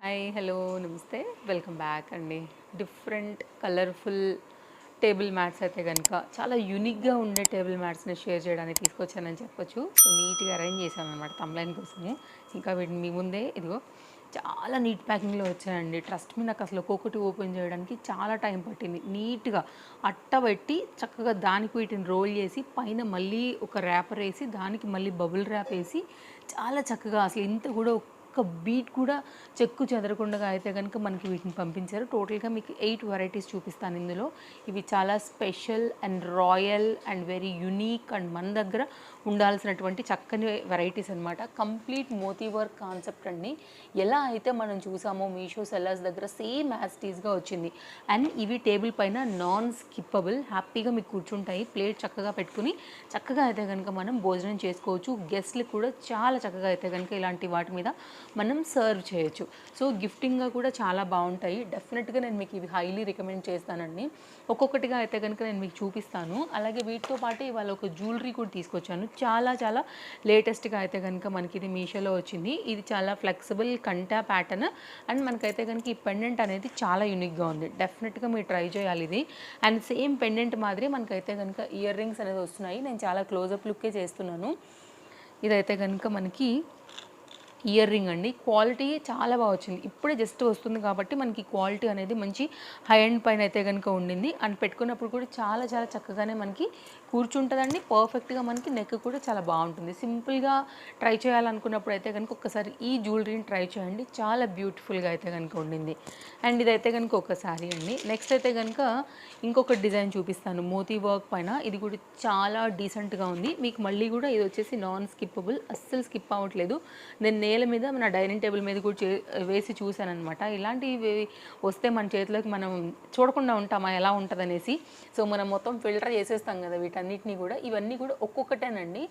Hi hello నమస్తే welcome back అండి. Different colourful table mats అయితే కనుక చాలా యూనిక్గా ఉండే టేబుల్ మ్యాట్స్ని షేర్ చేయడానికి తీసుకొచ్చానని చెప్పొచ్చు. సో నీట్గా అరేంజ్ చేశాను అనమాట తమ్లైన్ కోసము. ఇంకా వీటిని మీ ముందే ఇదిగో చాలా నీట్ ప్యాకింగ్లో వచ్చాయండి. ట్రస్ట్ మీ, నాకు అసలు ఒక్కొక్కటి ఓపెన్ చేయడానికి చాలా టైం పట్టింది. నీట్గా అట్ట పెట్టి చక్కగా దానికి వీటిని రోల్ చేసి పైన మళ్ళీ ఒక ర్యాపర్ వేసి దానికి మళ్ళీ బబుల్ ర్యాప్ వేసి చాలా చక్కగా అసలు ఇంత కూడా ఒక్క బీట్ కూడా చెక్కు చెదరకుండా అయితే కనుక మనకి వీటిని పంపించారు. టోటల్గా మీకు 8 వెరైటీస్ చూపిస్తాను ఇందులో. ఇవి చాలా special and royal and very unique and మన దగ్గర ఉండాల్సినటువంటి చక్కని వెరైటీస్ అనమాట. కంప్లీట్ మోతీ వర్క్ కాన్సెప్ట్ అండి. ఎలా అయితే మనం చూసామో మీషో సెల్లర్స్ దగ్గర సేమ్ యాజ్ టీజ్గా వచ్చింది. అండ్ ఇవి టేబుల్ పైన నాన్ స్కిప్పబుల్, హ్యాపీగా మీకు కూర్చుంటాయి. ప్లేట్ చక్కగా పెట్టుకుని చక్కగా అయితే కనుక మనం భోజనం చేసుకోవచ్చు. గెస్ట్లకు కూడా చాలా చక్కగా అయితే కనుక ఇలాంటి వాటి మీద మనం సర్వ్ చేయొచ్చు. సో గిఫ్టింగ్గా కూడా చాలా బాగుంటాయి. డెఫినెట్గా నేను మీకు ఇవి హైలీ రికమెండ్ చేస్తానండి. ఒక్కొక్కటిగా అయితే కనుక నేను మీకు చూపిస్తాను. అలాగే వీటితో పాటు ఇవాళ ఒక జ్యువెలరీ కూడా తీసుకొచ్చాను. చాలా చాలా లేటెస్ట్గా అయితే కనుక మనకి ఇది మీషోలో వచ్చింది. ఇది చాలా ఫ్లెక్సిబుల్ కంటా ప్యాటర్న్ అండ్ మనకైతే కనుక ఈ పెండెంట్ అనేది చాలా యూనిక్గా ఉంది. డెఫినెట్గా మీరు ట్రై చేయాలి ఇది. అండ్ సేమ్ పెండెంట్ మాదిరి మనకైతే కనుక ఇయర్ రింగ్స్ అనేది వస్తున్నాయి. నేను చాలా క్లోజప్ లుక్కే చేస్తున్నాను. ఇదైతే కనుక మనకి ఇయర్ రింగ్ అండి. క్వాలిటీ చాలా బాగా వచ్చింది. ఇప్పుడే జస్ట్ వస్తుంది కాబట్టి మనకి క్వాలిటీ అనేది మంచి హై ఎండ్ పైన అయితే కనుక ఉండింది. అండ్ పెట్టుకున్నప్పుడు కూడా చాలా చాలా చక్కగానే మనకి కూర్చుంటుందండి. పర్ఫెక్ట్గా మనకి నెక్ కూడా చాలా బాగుంటుంది. సింపుల్గా ట్రై చేయాలనుకున్నప్పుడు అయితే కనుక ఒక్కసారి ఈ జ్యువెలరీని ట్రై చేయండి. చాలా బ్యూటిఫుల్గా అయితే కనుక ఉండింది. అండ్ ఇదైతే కనుక ఒక శారీ అండి. నెక్స్ట్ అయితే కనుక ఇంకొక డిజైన్ చూపిస్తాను మోతీ వర్క్ పైన. ఇది కూడా చాలా డీసెంట్గా ఉంది. మీకు మళ్ళీ కూడా ఇది వచ్చేసి నాన్ స్కిప్పబుల్, అస్సలు స్కిప్ అవ్వట్లేదు. నేను నేల మీద మన డైనింగ్ టేబుల్ మీద కూడా వేసి చూశాను అనమాట. ఇలాంటివి వస్తే మన చేతిలోకి మనం చూడకుండా ఉంటామా ఎలా ఉంటుందనేసి. సో మనం మొత్తం ఫిల్టర్ చేసేస్తాం కదా వీటన్నిటిని కూడా. ఇవన్నీ కూడా ఒక్కొక్కటేనండి.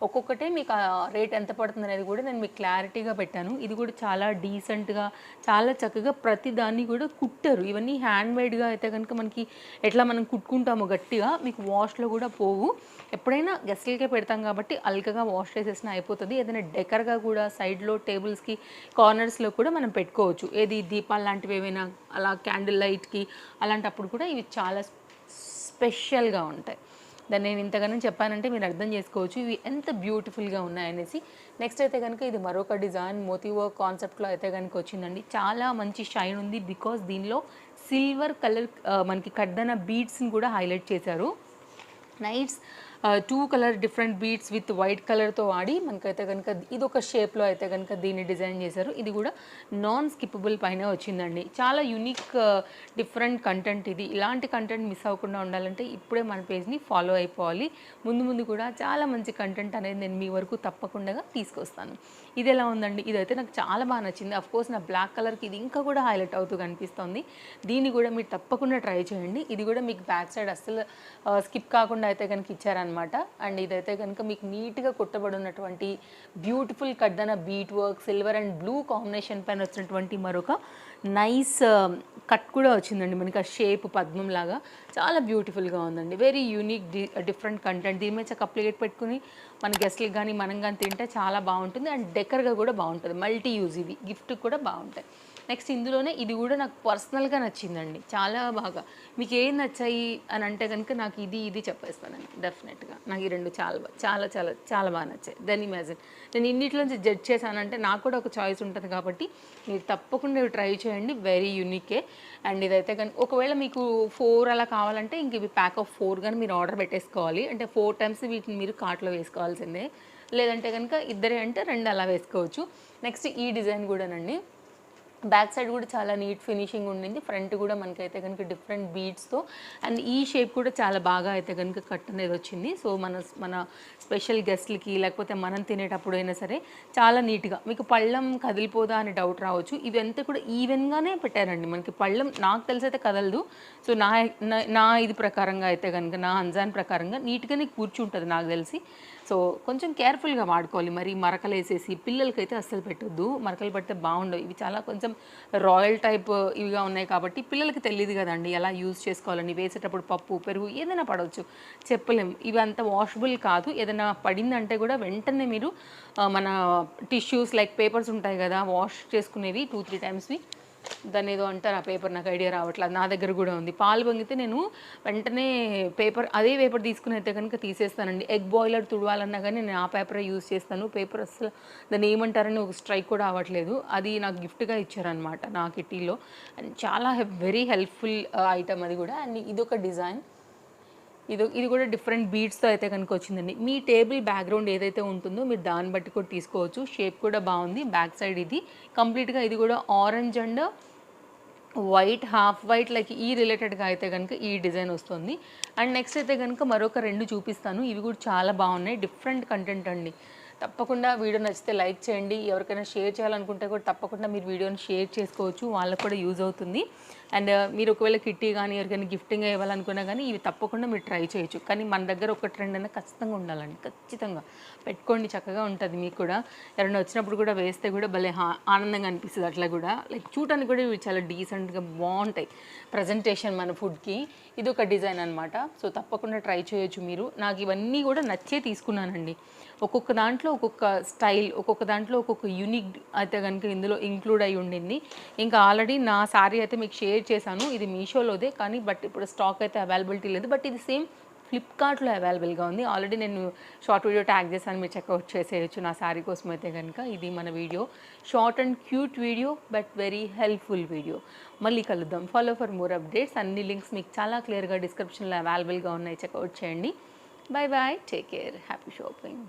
ఒక్కొక్కటే మీకు రేట్ ఎంత పడుతుంది అనేది కూడా నేను మీకు క్లారిటీగా పెట్టాను. ఇది కూడా చాలా డీసెంట్గా చాలా చక్కగా ప్రతి దాన్ని కూడా కుట్టారు. ఇవన్నీ హ్యాండ్మేడ్గా అయితే కనుక మనకి ఎట్లా మనం కుట్టుకుంటామో గట్టిగా మీకు వాష్లో కూడా పోవు. ఎప్పుడైనా గెస్ట్లకే పెడతాం కాబట్టి అల్కగా వాష్ చేసేసినా అయిపోతుంది. ఏదైనా డెకర్గా కూడా సైడ్లో టేబుల్స్కి కార్నర్స్లో కూడా మనం పెట్టుకోవచ్చు. ఏది దీపాలు లాంటివి ఏమైనా అలా క్యాండిల్ లైట్కి అలాంటప్పుడు కూడా ఇవి చాలా స్పెషల్గా ఉంటాయి. దాన్ని నేను ఇంతగానో చెప్పానంటే మీరు అర్థం చేసుకోవచ్చు ఇవి ఎంత బ్యూటిఫుల్గా ఉన్నాయనేసి. నెక్స్ట్ అయితే కనుక ఇది మరొక డిజైన్ మోతీ వర్క్ కాన్సెప్ట్లో అయితే కనుక వచ్చిందండి. చాలా మంచి షైన్ ఉంది. బికాస్ దీనిలో సిల్వర్ కలర్ మనకి కడ్డన బీడ్స్ని కూడా హైలైట్ చేశారు. Nights 2 colour different beads with white కలర్తో వాడి మనకైతే కనుక ఇది ఒక షేప్లో అయితే కనుక దీన్ని డిజైన్ చేశారు. ఇది కూడా నాన్ స్కిప్పబుల్ పైన వచ్చిందండి. చాలా యూనిక్ డిఫరెంట్ కంటెంట్ ఇది. ఇలాంటి కంటెంట్ మిస్ అవ్వకుండా ఉండాలంటే ఇప్పుడే మన పేజ్ని ఫాలో అయిపోవాలి. ముందు ముందు కూడా చాలా మంచి కంటెంట్ అనేది నేను మీ వరకు తప్పకుండా తీసుకొస్తాను. ఇది ఎలా ఉందండి? ఇదైతే నాకు చాలా బాగా నచ్చింది. అఫ్కోర్స్ నా బ్లాక్ కలర్కి ఇది ఇంకా కూడా హైలైట్ అవుతూ కనిపిస్తుంది. దీన్ని కూడా మీరు తప్పకుండా ట్రై చేయండి. ఇది కూడా మీకు బ్యాక్ సైడ్ అస్సలు స్కిప్ కాకుండా అయితే కనుక ఇచ్చారనమాట. అండ్ ఇదైతే కనుక మీకు నీట్గా కుట్టబడి ఉన్నటువంటి బ్యూటిఫుల్ కడ్డన bead work silver and blue combination పైన వచ్చినటువంటి మరొక నైస్ కట్ కూడా వచ్చిందండి. మనకి ఆ షేప్ పద్మం లాగా చాలా బ్యూటిఫుల్గా ఉందండి. Very unique different content. దీని మీద ఒక ప్లేట్ పెట్టుకుని మన గెస్ట్లకు కానీ మనం కానీ తింటే చాలా బాగుంటుంది. అండ్ డెకర్గా కూడా బాగుంటుంది. మల్టీ యూజ్ ఇవి గిఫ్ట్ కూడా బాగుంటాయి. నెక్స్ట్ ఇందులోనే ఇది కూడా నాకు పర్సనల్గా నచ్చిందండి చాలా బాగా. మీకు ఏం నచ్చాయి అని అంటే కనుక నాకు ఇది చెప్పేస్తానండి. డెఫినెట్గా నాకు ఈ రెండు చాలా చాలా చాలా చాలా బాగా నచ్చాయి. దెన్ ఇమాజిన్ నేను ఇన్నిట్లోంచి జడ్జ్ చేశానంటే నాకు కూడా ఒక చాయిస్ ఉంటుంది కాబట్టి మీరు తప్పకుండా ఇవి ట్రై చేయండి. వెరీ యూనికే. అండ్ ఇదైతే కానీ ఒకవేళ మీకు 4 అలా కావాలంటే ఇంక ఇవి ప్యాక్ ఆఫ్ 4 కానీ మీరు ఆర్డర్ పెట్టేసుకోవాలి. అంటే 4 టైమ్స్ వీటిని మీరు కార్ట్లో వేసుకోవాల్సిందే. లేదంటే కనుక ఇద్దరే అంటే 2 అలా వేసుకోవచ్చు. నెక్స్ట్ ఈ డిజైన్ కూడానండి. బ్యాక్ సైడ్ కూడా చాలా నీట్ ఫినిషింగ్ ఉండింది. ఫ్రంట్ కూడా మనకైతే కనుక డిఫరెంట్ బీడ్స్తో అండ్ ఈ షేప్ కూడా చాలా బాగా అయితే కనుక కట్ అనేది వచ్చింది. సో మన స్పెషల్ గెస్ట్లకి లేకపోతే మనం తినేటప్పుడు అయినా సరే చాలా నీట్గా మీకు పళ్ళం కదిలిపోదా అని డౌట్ రావచ్చు. ఇవంతా కూడా ఈవెన్గానే పెట్టారండి. మనకి పళ్ళం నాకు తెలిసి అయితే కదలదు. సో నా ఇది ప్రకారంగా అయితే కనుక నా అంజాన్ ప్రకారంగా నీట్గానే కూర్చుంటుంది నాకు తెలిసి. సో కొంచెం కేర్ఫుల్గా వాడుకోవాలి. మరి మరకలు వేసేసి పిల్లలకైతే అస్సలు పెట్టొద్దు, మరకలు పడితే బాగుండవు. ఇవి చాలా కొంచెం రాయల్ టైప్ ఇవిగా ఉన్నాయి కాబట్టి పిల్లలకి తెలియదు కదండి ఎలా యూజ్ చేసుకోవాలని. వేసేటప్పుడు పప్పు పెరుగు ఏదైనా పడవచ్చు, చెప్పలేం. ఇవి అంత వాషబుల్ కాదు. ఏదైనా పడిందంటే కూడా వెంటనే మీరు మన టిష్యూస్ లైక్ పేపర్స్ ఉంటాయి కదా వాష్ చేసుకునేవి 2-3 టైమ్స్వి, దాన్ని ఏదో అంటారు ఆ పేపర్, నాకు ఐడియా రావట్లేదు. నా దగ్గర కూడా ఉంది. పాలు పొంగితే నేను వెంటనే పేపర్, అదే పేపర్ తీసుకుని అయితే కనుక తీసేస్తానండి. ఎగ్ బాయిలర్ తుడవాలన్నా కానీ నేను ఆ పేపరే యూజ్ చేస్తాను. పేపర్ అసలు దాన్ని ఏమంటారని ఒక స్ట్రైక్ కూడా అవ్వట్లేదు. అది నాకు గిఫ్ట్గా ఇచ్చారనమాట నా కిట్టీలో. అండ్ చాలా వెరీ హెల్ప్ఫుల్ ఐటమ్ అది కూడా. అండ్ ఇదొక డిజైన్, ఇది కూడా డిఫరెంట్ బీడ్స్తో అయితే కనుక వచ్చిందండి. మీ టేబుల్ బ్యాక్గ్రౌండ్ ఏదైతే ఉంటుందో మీరు దాన్ని బట్టి కూడా తీసుకోవచ్చు. షేప్ కూడా బాగుంది. బ్యాక్ సైడ్ ఇది కంప్లీట్గా, ఇది కూడా orange and white, half white like ఈ రిలేటెడ్గా అయితే కనుక ఈ డిజైన్ వస్తుంది. అండ్ నెక్స్ట్ అయితే కనుక మరొక 2 చూపిస్తాను. ఇవి కూడా చాలా బాగున్నాయి, డిఫరెంట్ కంటెంట్ అండి. తప్పకుండా వీడియో నచ్చితే లైక్ చేయండి. ఎవరికైనా షేర్ చేయాలనుకుంటే కూడా తప్పకుండా మీరు వీడియోని షేర్ చేసుకోవచ్చు, వాళ్ళకు కూడా యూజ్ అవుతుంది. అండ్ మీరు ఒకవేళ కిట్టీ కానీ ఎవరికైనా గిఫ్టింగ్ ఇవ్వాలనుకున్నా కానీ ఇవి తప్పకుండా మీరు ట్రై చేయొచ్చు. కానీ మన దగ్గర ఒక ట్రెండ్ అయినా ఖచ్చితంగా ఉండాలండి. ఖచ్చితంగా పెట్టుకోండి, చక్కగా ఉంటుంది. మీకు కూడా ఎవరైనా వచ్చినప్పుడు కూడా వేస్తే కూడా భలే ఆనందంగా అనిపిస్తుంది. అట్లా కూడా లైక్ చూడటానికి కూడా ఇవి చాలా డీసెంట్గా బాగుంటాయి ప్రజెంటేషన్ మన ఫుడ్కి. ఇది ఒక డిజైన్ అనమాట. సో తప్పకుండా ట్రై చేయొచ్చు మీరు. నాకు ఇవన్నీ కూడా నచ్చే తీసుకున్నానండి. ఒక్కొక్క దాంట్లో ఒక్కొక్క స్టైల్, ఒక్కొక్క దాంట్లో ఒక్కొక్క యూనిక్ అయితే కనుక ఇందులో ఇంక్లూడ్ అయి ఉండింది. ఇంకా ఆల్రెడీ నా శారీ అయితే మీకు షేర్ చేశాను. ఇది మీషోలోదే కానీ బట్ ఇప్పుడు స్టాక్ అయితే అవైలబిలిటీ లేదు. బట్ ఇది సేమ్ ఫ్లిప్కార్ట్లో అవైలబుల్గా ఉంది. ఆల్రెడీ నేను షార్ట్ వీడియో ట్యాగ్ చేశాను, మీరు చెక్అవుట్ చేసేయచ్చు నా శారీ కోసం అయితే కనుక. ఇది మన వీడియో, short and cute video but very helpful video. మళ్ళీ కలుద్దాం. Follow for more updates. అన్ని లింక్స్ మీకు చాలా క్లియర్గా డిస్క్రిప్షన్లో అవైలబుల్గా ఉన్నాయి, చెక్అవుట్ చేయండి. Bye bye, take care, happy shopping.